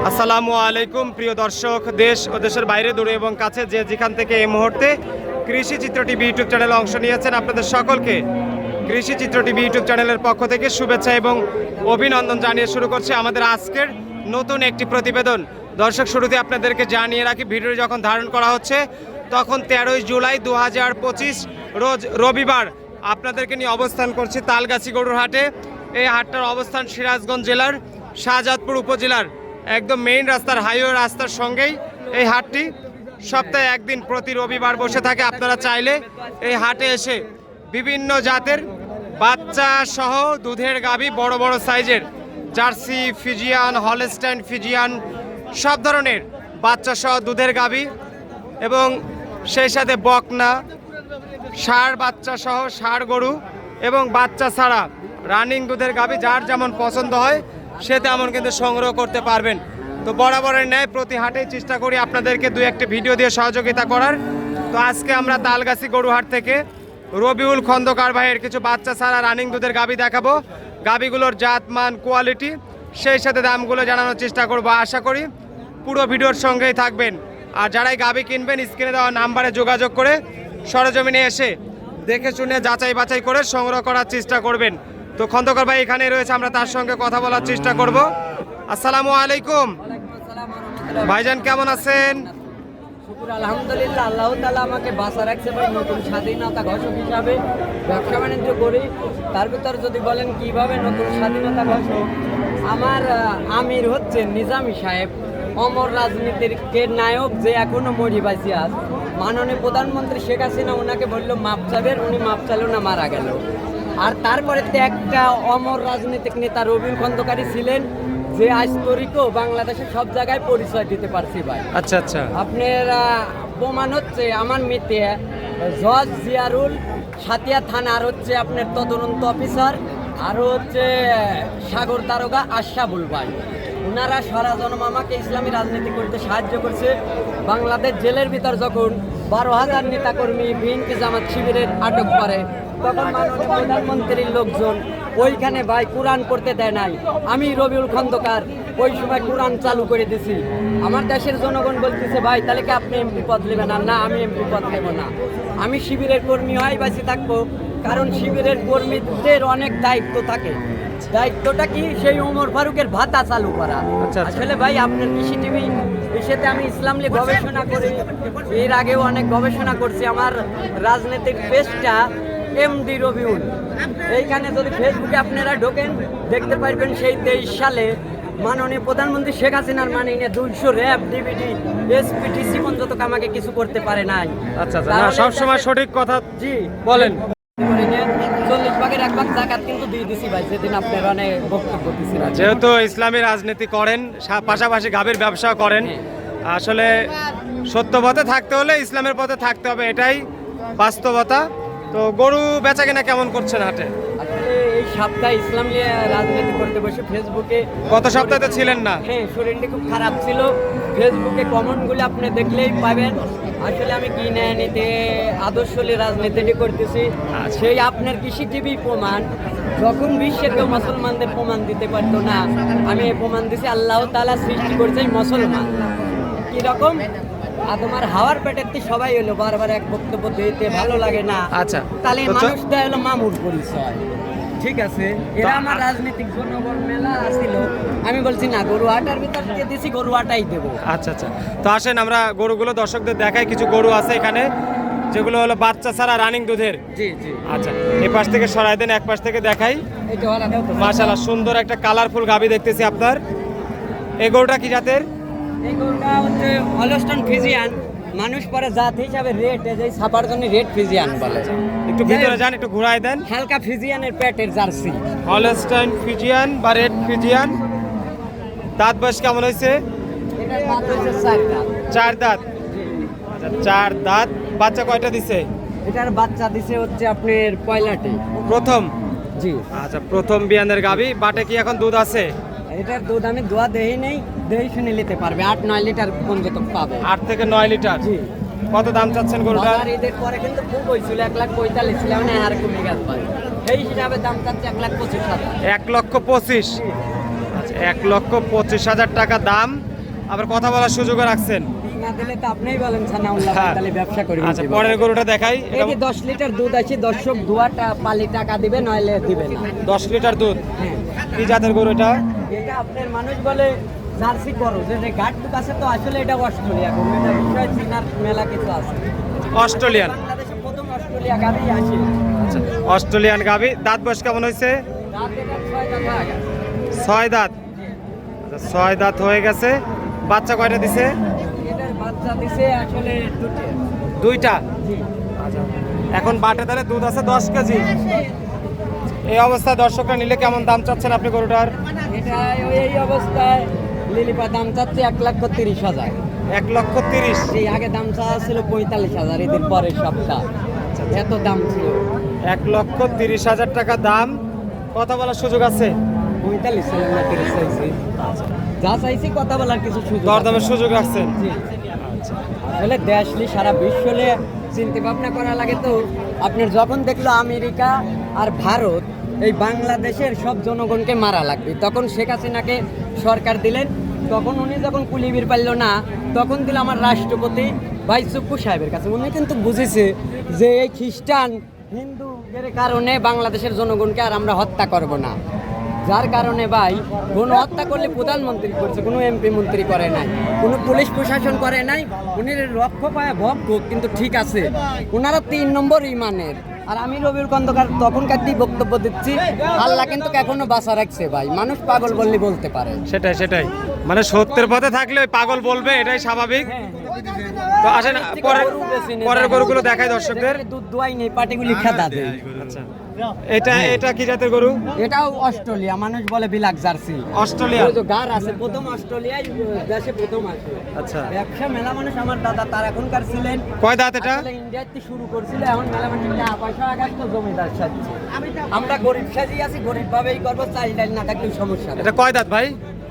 আসসালামু আলাইকুম প্রিয় দর্শক, দেশ ও দেশের বাইরে দূরে এবং কাছে যে যেখান থেকে এই মুহূর্তে কৃষি চিত্র টিভি ইউটিউব চ্যানেলে অংশ নিয়েছেন, আপনাদের সকলকে কৃষি চিত্র টিভি ইউটিউব চ্যানেলের পক্ষ থেকে শুভেচ্ছা এবং অভিনন্দন জানিয়ে শুরু করছে আমাদের আজকের নতুন একটি প্রতিবেদন। দর্শক, শুরুতে আপনাদেরকে জানিয়ে রাখি, ভিডিও যখন ধারণ করা হচ্ছে তখন 13ই জুলাই 2025 রোজ রবিবার আপনাদেরকে নিয়ে অবস্থান করছি তালগাছি গরুর হাটে। এই হাটটার অবস্থান সিরাজগঞ্জ জেলার শাহজাদপুর উপজেলার একদম মেইন রাস্তার, হাইওয়ে রাস্তার সঙ্গেই এই হাটটি সপ্তাহে একদিন প্রতি রবিবার বসে থাকে। আপনারা চাইলে এই হাটে এসে বিভিন্ন জাতের বাচ্চা সহ দুধের গাভী, বড় বড় সাইজের জার্সি, ফিজিয়ান, হলস্টাইন ফিজিয়ান, সব ধরনের বাচ্চা সহ দুধের গাভী এবং সেই সাথে বকনা, ষাঁড় বাচ্চা সহ ষাঁড় গরু এবং বাচ্চা ছাড়া রানিং দুধের গাভী, যার যেমন পছন্দ হয় সে তেমন কিন্তু সংগ্রহ করতে পারবেন। তো বরাবরের ন্যায় প্রতি হাটেই চেষ্টা করি আপনাদেরকে দু একটি ভিডিও দিয়ে সহযোগিতা করার। তো আজকে আমরা তালগাছি গরুহাট থেকে রবিউল খন্দকার ভাইয়ের কিছু বাচ্চা ছাড়া রানিং দুধের গাভী দেখাবো। গাভীগুলোর জাত, মান, কোয়ালিটি, সেই সাথে দামগুলো জানানোর চেষ্টা করব। আশা করি পুরো ভিডিওর সঙ্গেই থাকবেন। আর যারাই গাভী কিনবেন, স্ক্রিনে দেওয়া নাম্বারে যোগাযোগ করে সরজমিনে এসে দেখে শুনে যাচাই বাছাই করে সংগ্রহ করার চেষ্টা করবেন। তো খন্দকার ভাই এখানে রয়েছে, আমরা তার সঙ্গে কথা বলার চেষ্টা করব। আসসালামু আলাইকুম ভাইজান, কেমন আছেন? শুকুর আলহামদুলিল্লাহ, আল্লাহ তাআলা আমাকে বাঁচা রাখছে ভাই। নতুন স্বাধীনতা ঘোষক হিসাবে ব্যবসা বাণিজ্য করি। তার ভিতর যদি বলেন কিভাবে নতুন স্বাধীনতা ঘোষক, আমার আমির হচ্ছে নিজামী সাহেব, অমর রাজনীতির নায়ক, যে এখনো মরি বাইসি আজ। মাননীয় প্রধানমন্ত্রী শেখ হাসিনা ওনাকে বললো মাপ চাবেন, উনি মাপ চাইলেও না, মারা গেল। আর তারপরে একটা অমর রাজনৈতিক নেতা রবিউল খন্দকারী ছিলেন, যে আজ তরিকও বাংলাদেশের সব জায়গায় পরিচয় দিতে পারছি ভাই। আচ্ছা আচ্ছা, আপনার প্রমাণ হচ্ছে আমার মিতে জজ জিয়ারুল, সাতিয়া থানার হচ্ছে আপনার তদন্ত অফিসার, আরও হচ্ছে সাগর দারোগা আশরাফুল ভাই। ওনারা সারা জন্ম আমাকে ইসলামী রাজনীতি করতে সাহায্য করছে। বাংলাদেশ জেলের ভিতর যখন 12,000 নেতাকর্মী বিএনপি জামাত শিবিরের আটক করে, তখন মাননীয় প্রধানমন্ত্রীর লোকজন ওইখানে ভাই কোরআন করতে দেয় নাই। আমি রবিউল খন্দকার ওই সময় কোরআন চালু করে দিছি। আমার দেশের জনগণ বলতেছে ভাই তাহলে কি আপনি এমপি পদ নেবেন? না, আমি এমপি পদ নেব না। আমি শিবিরের কর্মী হয় বাঁচে থাকবো, কারণ শিবিরের কর্মীদের অনেক দায়িত্ব থাকে। দায়িত্বটা কি? সেই ওমর ফারুকের ভাতা চালু করা। আসলে ভাই আপনার কৃষি টিভি এসেতে আমি ইসলাম নিয়ে গবেষণা করি, এর আগেও অনেক গবেষণা করছি। আমার রাজনৈতিক পেজটা এমডি রবিউল। এইখানে যদি ফেসবুকে আপনারা ঢোকেন দেখতে পারবেন সেই 23 সালে মাননীয় প্রধানমন্ত্রী শেখ হাসিনার মানে 200 র্যাব, ডিবিটি, এসপিটিসি পর্যন্ত আমাকে কিছু করতে পারে নাই। আচ্ছা আচ্ছা, সবসময় সঠিক কথা জি বলেন। 40 ভাগের 1 ভাগ জাকাত কিন্তু দিয়ে দিছি ভাই, যেদিন আপনার অনেক বক্তব্য দিচ্ছিলেন। যেহেতু ইসলামী রাজনীতি করেন, পাশাপাশি গাভীর ব্যবসা করেন, আসলে সত্য পথে থাকতে হলে ইসলামের পথে থাকতে হবে, এটাই বাস্তবতা। তো গরু বেচা কেনা কেমন করছেন হাটে? আসলে এই সপ্তাহে ইসলাম নিয়ে রাজনীতি করতে বসে ফেসবুকে, গত সপ্তাহে ছিলেন না? হ্যাঁ, শরীরটা খুব খারাপ ছিল। ফেসবুকে কমেন্টগুলো আপনি দেখলেই পাবেন। আসলে আমি কিনে নিতে আদর্শলি রাজনীতিটি করতেছি, সেই আপনার কৃষি টিভি প্রমাণ। যখন বিশ্বের কেউ মুসলমানদের প্রমাণ দিতে পারতো না, আমি প্রমাণ দিছি। আল্লাহ তাআলা সৃষ্টি করছে মুসলমান। কিরকম? তোমার হাওয়ার পেটের সবাই হলো, বারবার এক বক্তব্য দিতে ভালো লাগে না। আচ্ছা, তাহলে মানুষটা হলো মামুর পরিচয়। ঠিক আছে, এরা আমার রাজনৈতিক জনগণ মেলা আসছিল, আমি বলছি না, গরু আটার ভিতর দিয়ে দিছি, গরু আটাই দেবো। আচ্ছা আচ্ছা, তো আসেন আমরা গরুগুলো দর্শকদের দেখাই। কিছু গরু আছে এখানে যেগুলো হলো বাচ্চা ছাড়া রানিং দুধের। জি জি, আচ্ছা, এই পাশ থেকে সরাই দেন, এক পাশ থেকে দেখাই। মাশাআল্লাহ, সুন্দর একটা কালারফুল গাভী দেখতেছি আপনার। এই গরুটা কি জাতের? এই গরুটা হচ্ছে হলস্টাইন ফিজিয়ান। মানুষ পরে জাত হিসাবে রেড, এই ছাপার জন্য রেড ফিজিয়ান বলে। একটু ভিতরে যান, একটু ঘুরাই দেন। হালকা ফিজিয়ানের পেটের জার্সি, হলস্টাইন ফিজিয়ান বা রেড ফিজিয়ান। দাঁত বয়স কেমন হয়েছে? এটার দাঁত হচ্ছে 4 দাঁত। 4 দাঁত। আচ্ছা, 4 দাঁত। বাচ্চা কয়টা দিছে? এটার বাচ্চা দিছে হচ্ছে আপনার পয়লাটে, প্রথম। জি। আচ্ছা, প্রথম বিয়ানের গাভী। বাটে কি এখন দুধ আছে? এটার দুধ আমি দোয়া দেই নেই, দেই শুনে নিতে পারবে। 8-9 লিটার পর্যন্ত পাবে। 8 থেকে 9 লিটার। জি। কত দাম চাচ্ছেন গরুটা? ঈদের পরে কিন্তু খুব হয়েছিল, 1,45,000 ছিল, মানে আর কমে গেছে ভাই। সেই হিসাবে দাম চাচ্ছে 1,25,000। 1,25,000। আচ্ছা, 1,25,000 টাকা দাম, আবার কথা বলার সুযোগও রাখছেন। না দিলে তো আপনিই বলেন সানাউল্লাহ ভাই, তাহলে ব্যবসা করি। আচ্ছা, পরের গরুটা দেখাই। এই যে 10 লিটার দুধ আছে, দর্শক দুয়াটা পালি টাকা দিবে, নইলে দিবে না। 10 লিটার দুধ। হ্যাঁ, কি জাতের গরু এটা? এটা আপনার মানুষ বলে জার্সি করো, যে গাঢ় দুধ আছে, তো আসলে এটা অস্ট্রেলিয়া গরু। এটা বিষয় চিনার মেলা কিছু আছে। অস্ট্রেলিয়ান। বাংলাদেশে প্রথম অস্ট্রেলিয়া গাভী আসে। আচ্ছা, অস্ট্রেলিয়ান গাভী। দাঁত বয়স কেমন হয়েছে? রাত এটা 6 দাঁত হয়ে গেছে। 6 দাঁত। আচ্ছা, 6 দাঁত হয়ে গেছে। বাচ্চা কয়টা দিছে? এটার বাচ্চা দিছে আসলে দুইটা। জি। আচ্ছা, এখন বাটে তাহলে দুধ আছে 10 কেজি। এই অবস্থায় দর্শকরা নিলে কেমন দাম চাচ্ছেন আপনি গরুটার? এটা এই অবস্থায় লিলিপা দাম চাচ্ছে 1,30,000। 1,30,000। সেই আগে দাম চাওয়া ছিল 45,000, এদের পরের সপ্তাহ এত দাম ছিল। 1,30,000 টাকা দাম। কথা বলার সুযোগ আছে? 45 ছিল না, 30 চাইছি। যা চাইছি কথা বলার কিছু সুযোগ দরদামের সুযোগ রাখছেন? জি। আসলে দেশলি সারা বিশ্বে চিন্তা ভাবনা করা লাগে। তো আপনার যখন দেখলো আমেরিকা আর ভারত এই বাংলাদেশের সব জনগণকে মারা লাগবে, তখন শেখ হাসিনাকে সরকার দিলেন। তখন উনি যখন কুলিবির পারল না, তখন দিল আমার রাষ্ট্রপতি ভাই চুপ্পু সাহেবের কাছে। উনি কিন্তু বুঝেছে যে এই খ্রিস্টান হিন্দুদের কারণে বাংলাদেশের জনগণকে আর আমরা হত্যা করব না। যার কারণে ভাই কোনো হত্যা করলে প্রধানমন্ত্রী করছে, কোনো এমপি মন্ত্রী করে নাই, কোনো পুলিশ প্রশাসন করে নাই। উনি লক্ষ পায় ভক্ত, কিন্তু ঠিক আছে ওনারা 3 নম্বর ইমানের। আর আমি রবিউল খন্দকার তখনকার দিয়ে বক্তব্য দিচ্ছি, আল্লাহ কিন্তু এখনো বাঁচা রাখছে ভাই। মানুষ পাগল বললে বলতে পারে। সেটাই মানে সত্যের পথে থাকলে ওই পাগল বলবে, এটাই স্বাভাবিক। তো আসেন পরের গরুগুলো দেখাই দর্শকদের। দুধ দোয়াই নেই, পাটিগুলি খেদা দেয়। আচ্ছা, এটা কি জাতের গরু? এটাও অস্ট্রেলিয়া, মানুষ বলে বিলাক জার্সি। অস্ট্রেলিয়া। ওই যে গার আছে, প্রথম অস্ট্রেলিয়ায় দেশে প্রথম আসে। আচ্ছা, ব্যবসা মেলা মানুষ আমার দাদা তার এখনকার ছিলেন। কয় দাঁত এটা? আসলে ইন্ডিয়াতে শুরু করছিল, এখন মেলা মানুষ টাকা পয়সা আগাত তো জমিদার সাজছে। আমরা গরিব সাজি আছি, গরিব ভাবেই করবো, চাল ডাল না থাকলে সমস্যা নেই। এটা কয় দাঁত ভাই?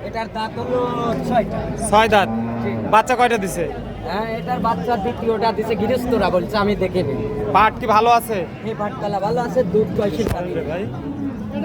এটার দাঁত হলো 6টা। 6 দাঁত। জি। বাচ্চা কয়টা দিছে? হ্যাঁ, এটার বাচ্চা দ্বিতীয়টা দিছে, গৃহস্থরা বলছে, আমি দেখে নিই। পাট কি ভালো আছে? এই ভাটতলা ভালো আছে, দুধ পয়সা ভাই